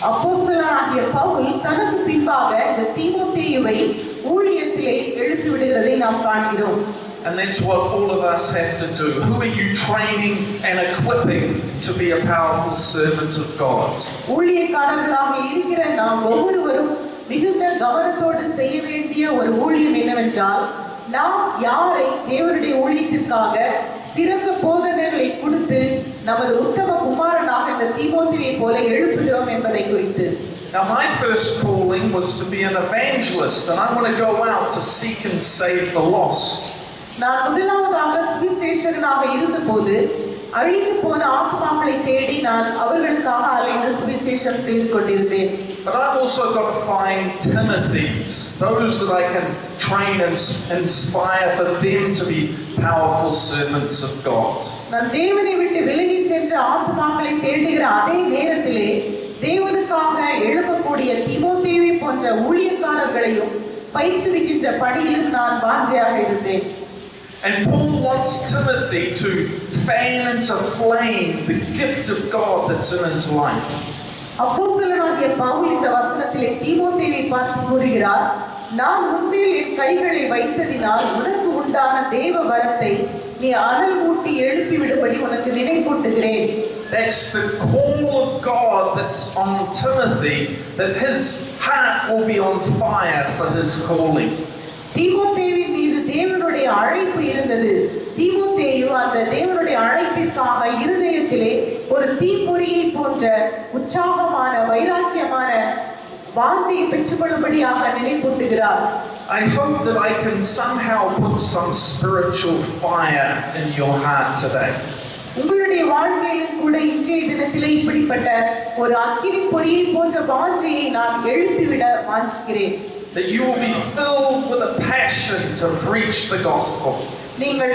அப்போஸ்தலனாகிய பவுல் தனக்கு பின்பாக இந்த தீமோத்தேயுவை ஊழியத்திலே எழுப்பி விடுகிறதை நாம் காண்கிறோம். And that's what all of us have to do. Who are you training and equipping to be a powerful servant of God? ஊழியக்காரர்களாக இருக்கிற நாம் ஒவ்வொருவரும் மிகுந்த கவனத்தோடு செய்ய வேண்டிய ஒரு ஊழியம் என்னவென்றால், நாம் யாரை தேவனுடைய ஊழியத்திற்காக சிறந்த போதனைகளை கொடுத்து நமது உத்தம குமாரனாக இந்த தீமோத்தேயுவை போல எழுப்புகிறோம் என்பதை குறித்து. Now my first calling was to be an evangelist, and I want to go out to seek and save the lost. நான் முதலாவதாக சுவிசேஷகனாக இருந்தபோது அழிந்து போன ஆத்மாக்களை தேடி நான் அவர்களுக்காக அலைந்து சுவிசேஷம் செய்து கொண்டிருந்தேன். But I've also got to find Timothys, those that I can train and inspire for them to be powerful servants of God. நான் தேவனை விட்டு விலகி சென்ற ஆத்மாக்களை தேடுகிற அதே நேரத்திலே தேவனுக்காக எழுப்பக்கூடிய தீமோத்தேயுவை போன்ற ஊழியக்காரர்களையும் பயிற்றுவிக்கின்ற பணியிலும் நான் வாஞ்சையாக இருந்தேன். And Paul wants Timothy to fan into flame the gift of God that's in his life. அப்போஸ்தலனாகிய பவுல் இந்த வசனத்திலே தீமோத்தேயுவை பார்த்து கூறுகிறார், நான் உன்மேல் என் கைகளை வைத்ததினால் உனக்கு உண்டான தேவ வரத்தை நீ அனல் மூட்டி எழுப்பி விடும்படி உனக்கு நினைவூட்டுகிறேன். That's the call of God that's on Timothy, that his heart will be on fire for his calling. தீமோத்தேயுவின் மீது தேவனுடைய அழைப்பு இருந்தது. தீமோத்தேயு அந்த தேவனுடைய அழைப்பிற்காக இருதயத்திலே ஒரு தீப்பொறியை போன்ற உற்சாகமான வைராக்கியமான வாஞ்சையை பெற்றுக்கொள்ளும்படியாக நினைப்பூட்டுகிறார். I hope that I can somehow put some spiritual fire in your heart today. உங்களுடைய வாழ்க்கையில் கூட இன்றைய தினத்திலே இப்படிப்பட்ட ஒரு அக்கினி பொறியை போன்ற வாஞ்சையை நான் எழுப்பிவிட வாஞ்சிக்கிறேன். That you will be filled with a passion to preach the gospel. நீங்கள்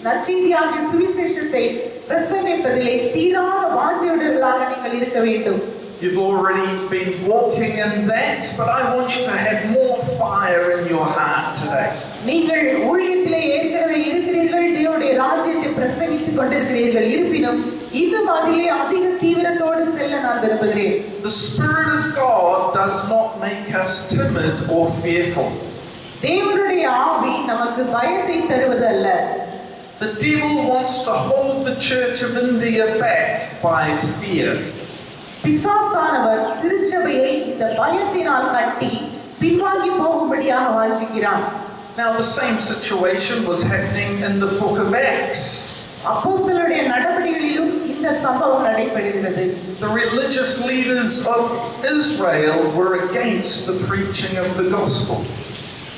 நற்செய்தியாகிய சுவிசேஷத்தை பிரசங்கிப்பதிலே தீராத வாஞ்சையுள்ளவர்களாக நீங்கள் இருக்க வேண்டும். You've already been walking in that, but I want you to have more fire in your heart today. நீங்கள் ஊழியத்திலே ஏற்கனவே இருக்கிறீர்கள், தேவனுடைய ராஜ்யத்தை பிரசங்கித்துக் கொண்டிருக்கிறீர்கள். இருப்பினும் இன்னும் அதிலே அதிக தீவிரத்தோடு செல்ல நான் விரும்புகிறேன். The Spirit of God does not make us timid or fearful. தேவனுடைய ஆவி நமக்கு பயத்தை தருவது அல்ல. The devil wants to hold the Church of India back by fear. பிசாசானவர் திருச்சபையை இந்த பயத்தினால் கட்டி பின்வாங்கி போகும்படியாக வாஞ்சிக்கிறான். Now the same situation was happening in the book of Acts. அப்போஸ்தலருடைய நடபடிகளிலும் இந்த சம்பவம் நடைபெறுகிறது. The religious leaders of Israel were against the preaching of the gospel.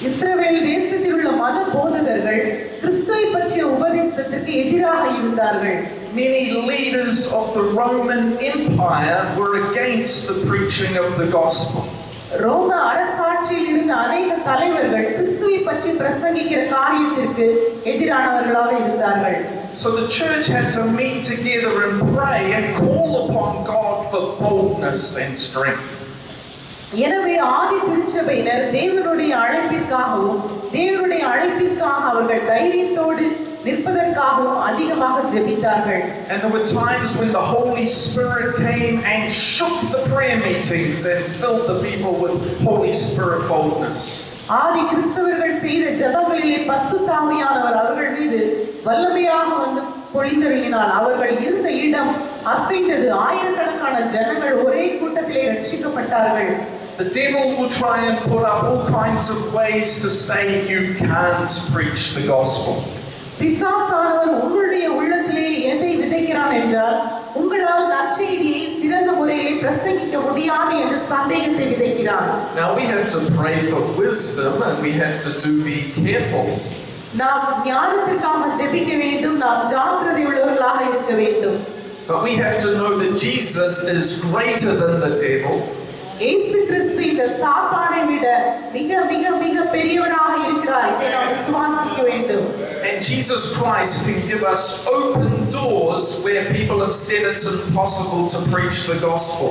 இஸ்ரவேல் தேசத்தில் உள்ள மத போதகர்கள் கிறிஸ்துவை பற்றிய உபதேசத்திற்கு எதிராக இருந்தார்கள். Many leaders of the Roman Empire were against the preaching of the gospel. ரோம அரசாட்சியில் இருந்த அநேக தலைவர்கள் கிறிஸ்துவை பற்றி பிரசங்கிக்கிற காரியத்திற்கு எதிரானவர்களாக இருந்தார்கள். So the church had to meet together and pray and call upon God for boldness and strength. எனவே ஆதி திருச்சபையினர் தேவனுடைய அழைப்பிற்காகவும் தேவனுடைய அழைப்பிற்காக அவர்கள் தைரியத்தோடு நிற்பதற்காகவும் அதிகமாக ஜெபித்தார்கள். And there were times when the Holy Spirit came and shook the prayer meetings and filled the people with Holy Spirit boldness. ஆதி கிறிஸ்தவர்கள் செய்த ஜெபங்களிலே பரிசுத்த ஆவியானவர் அவர்கள் மீது வல்லமையாக வந்து பொழிந்தருளினார். அவர்கள் இருந்த இடம் அசைந்தது. ஆயிரக்கணக்கான ஜனங்கள் ஒரே கூட்டத்திலே ரட்சிக்கப்பட்டார்கள். The devil will try and put up all kinds of ways to say you can't preach the gospel. பிசாசானவர் உங்களுடைய உள்ளத்திலே எதை விதைக்கிறான் என்றால், உங்களால் நற்செய்தியை சிறந்த முறையில் பிரசங்கிக்க முடியாது என்று சந்தேகத்தை விதைக்கிறான். Now we have to pray for wisdom and we have to be careful. நாம் ஞானத்திற்காக ஜெபிக்க வேண்டும், நாம் ஜாக்கிரதை உள்ளவர்களாக இருக்க வேண்டும். But we have to know that Jesus is greater than the devil. இயேசு கிறிஸ்து இந்த சாத்தானை விட மிக மிக மிக பெரியவராக இருக்கிறார். இதை நாம் விசுவாசிக்க வேண்டும். And Jesus Christ can give us open doors where people have said it's impossible to preach the gospel.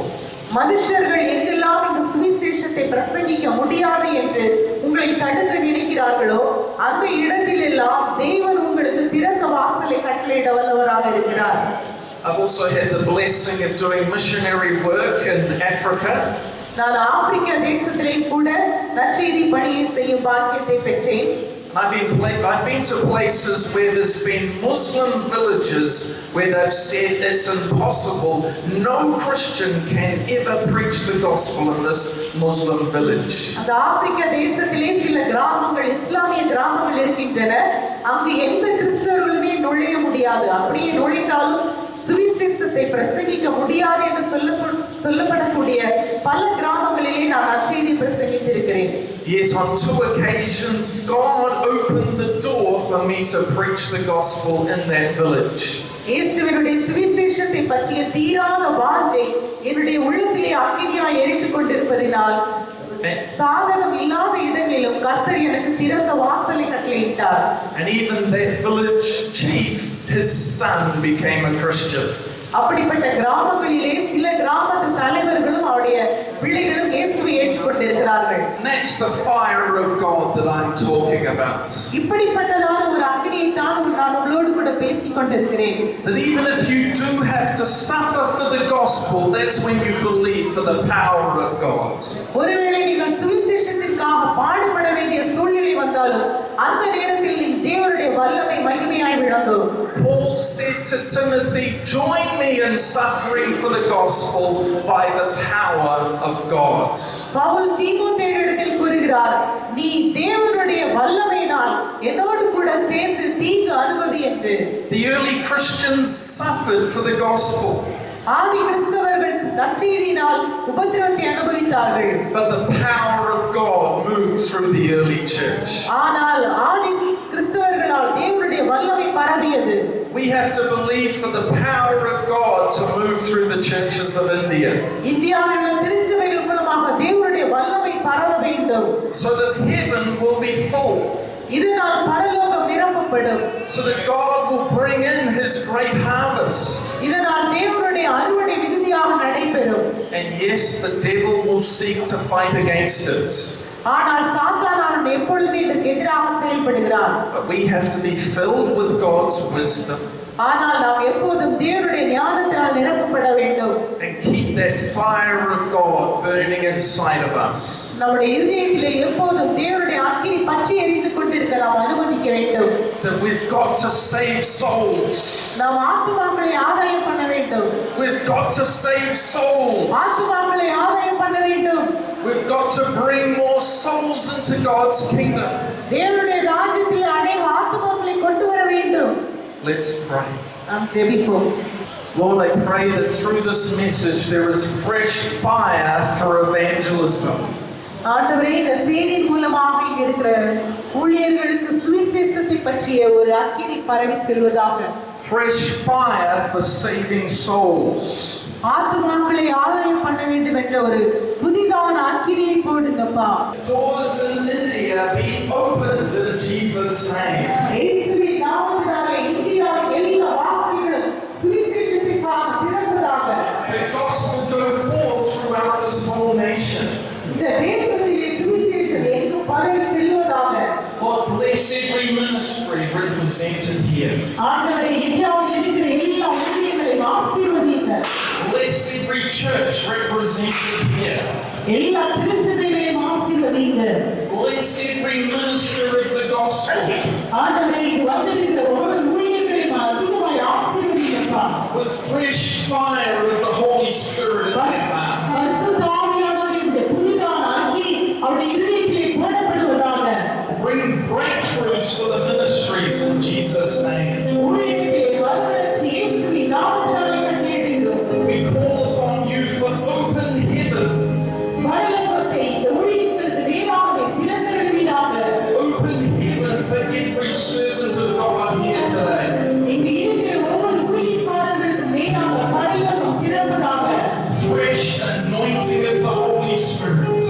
மனுஷர்கள் எங்கெல்லாம் இந்த சுவிசேஷத்தை பிரசங்கிக்க முடியாது என்று உங்களை தடுக்க நினைக்கிறார்களோ அந்த இடத்தில் எல்லாம் தேவன் உங்களுக்கு திறந்த வாசலை கட்டளையிட வல்லவராக இருக்கிறார். I've also had the blessing of doing missionary work in Africa. நான் ஆப்பிரிக்க தேசத்திலே கூட நற்செய்தி பணியை செய்யும் பாக்கியத்தை பெற்றேன். I've been to places where there's been Muslim villages where they've said it's impossible. No Christian can ever preach the gospel in this Muslim village. அந்த ஆப்பிரிக்க தேசத்திலே சில கிராமங்கள் இஸ்லாமிய கிராமங்கள் இருக்கின்றன. அங்கு எந்த கிறிஸ்தவர்களுமே நுழைய முடியாது. அப்படியே நுழைந்தாலும் சுவிசேஷத்தை பிரசங்கிக்க முடியாது என்று சொல்லப்படக்கூடிய பல கிராமங்களிலே நான் நற்செய்தி பிரசங்கித்திருக்கிறேன். Yet on 2 occasions God opened the door for me to preach the gospel in that village. இயேசுவினுடைய சுவிசேஷத்தை பற்றிய தீராத வாஞ்சை என்னுடைய உள்ளத்திலே அக்கினியாய் எரிந்து கொண்டிருப்பதினால் சாதகம் இல்லாத இடங்களிலும் கர்த்தர் எனக்கு திறந்த வாசலை கட்டளையிட்டார். And even that village chief, his son became a Christian. அப்படிப்பட்ட கிராமங்களிலே சில கிராமத்து தலைவர்களும் அவருடைய பிள்ளைகளும் இயேசுவை ஏற்றுக்கொண்டிருக்கிறார்கள். And that's the fire of God that I'm talking about. இப்படிப்பட்டதான ஒரு அக்கினியை தான் நான் உங்களோடு கூட பேசிக் கொண்டிருக்கிறேன். That even if you do have to suffer for the gospel, that's when you believe for the power of God. ஒருவேளை நீங்கள் சுவிசேஷத்திற்காக பாடுபட வேண்டிய சூழ்நிலை வந்தாலும் அந்த நேரத்தில் நீ தேவனுடைய வல்லமை மகிமையாய் விளங்கும். Paul said to Timothy, join me in suffering for the gospel by the power of God. Pavul தீமோத்தேயுவிடத்தில் கூறுகிறார், நீ தேவனுடைய வல்லமையினால் என்னோடு கூட சேர்ந்து தீங்கு அனுபவி என்று. The early Christians suffered for the gospel. ஆதி கிறிஸ்தவர்கள் நற்செய்தியினால் உபத்திரவத்தை அனுபவித்தார்கள். But the power of God moved through the early church. ஆனால் ஆதி கிறிஸ்தவர்களால் தேவனுடைய வல்லமை பரவியது. We have to believe for the power of God to move through the churches of India. இந்தியாவில் உள்ள திருச்சபைகள் மூலமாக தேவனுடைய வல்லமை பரவ வேண்டும். So that heaven will be full. இதனால் பரலோகம் நிரப்பப்படும். So that God will bring in his great harvest. இதனால் தேவனுடைய அறுவடை மிகுதியாக நடைபெறும். And yes, the devil will seek to fight against it. ஆனால் சாத்தானானவன் எப்பொழுதுமே இதற்கு எதிராக செயல்படுகிறான். But we have to be filled with God's wisdom. ஆனால் நாம் எப்போதும் தேவனுடைய ஞானத்தினால் நிரப்பப்பட வேண்டும். And keep that fire of God burning inside of us. நம்முடைய இதயத்திலே எப்போதும் தேவனுடைய அக்கினி பற்றி எரிந்து கொண்டிருக்க நாம் அனுமதிக்க வேண்டும். That we've got to save souls. நாம் ஆத்துமாக்களை ஆதாயம் பண்ண வேண்டும். We've got to save souls. ஆத்துமாக்களை ஆதாயம் பண்ண வேண்டும். We've got to bring more souls into God's kingdom. தேவனுடைய ராஜ்யத்தில் அநேக ஆத்துமாக்களை கொண்டு வர வேண்டும். Let's pray. நாம் ஜெபிப்போம். Lord, I pray that through this message there is fresh fire for evangelism. ஆண்டவரே, இந்த செய்தியின் மூலமாக இங்க இருக்கிற ஊழியர்களுக்கு சுவிசேஷத்தை பற்றிய ஒரு அக்கினி பரவி செல்வதாக. Fresh fire for saving souls. ஆத்துமாக்களை ஆதாயம் பண்ண வேண்டும் என்ற ஒரு புதிதான அக்கினியை போடுங்கப்பா. Doors in India be opened in Jesus' name. இயேசுவின் நாமத்தினாலே இந்தியாவின் எல்லா வாசல்களும் சுவிசேஷத்திற்காக திறப்பதாக. The gospel go forth throughout this whole nation. இந்த தேசத்திலே சுவிசேஷம் எங்கும் பரவி செல்வதாக. Lord, bless every ministry represented here. ஆண்டவரே, இந்தியாவில் இருக்கிற எல்லா ஊழியர்களையும் ஆசீர்வதிங்க. Bless every church represented here. எல்லா திருச்சபைகளையும் ஆசீர்வதிங்க. Bless every minister of the gospel. ஆண்டவரே, இங்கு வந்திருக்கிற ஒவ்வொரு ஊழியர்களையும் அதிகமாய் ஆசீர்வதிங்கப்பா. With fresh fire of the Holy Spirit in their hearts. பரிசுத்த ஆவியானவருடைய புதிதான அக்கினி அவருடைய இதயத்திலே போடப்படுவதாக. Bring breakthroughs for the ministries in Jesus' name. ஊழியர்களை வரவழைத்து இயேசுவின் நாமத்தினாலே கட்டளையிடுகிறோம். We call upon you for open heaven. பரலோகத்தை இந்த ஊழியர்களுக்கு நேராகவே திறந்திடுவீராக. Open heaven for every servant of God here today. இங்கு இருக்கிற ஒவ்வொரு ஊழியக்காரர்களுக்கும் நேராக பரலோகம் திறப்பதாக. Fresh anointing of the Holy Spirit.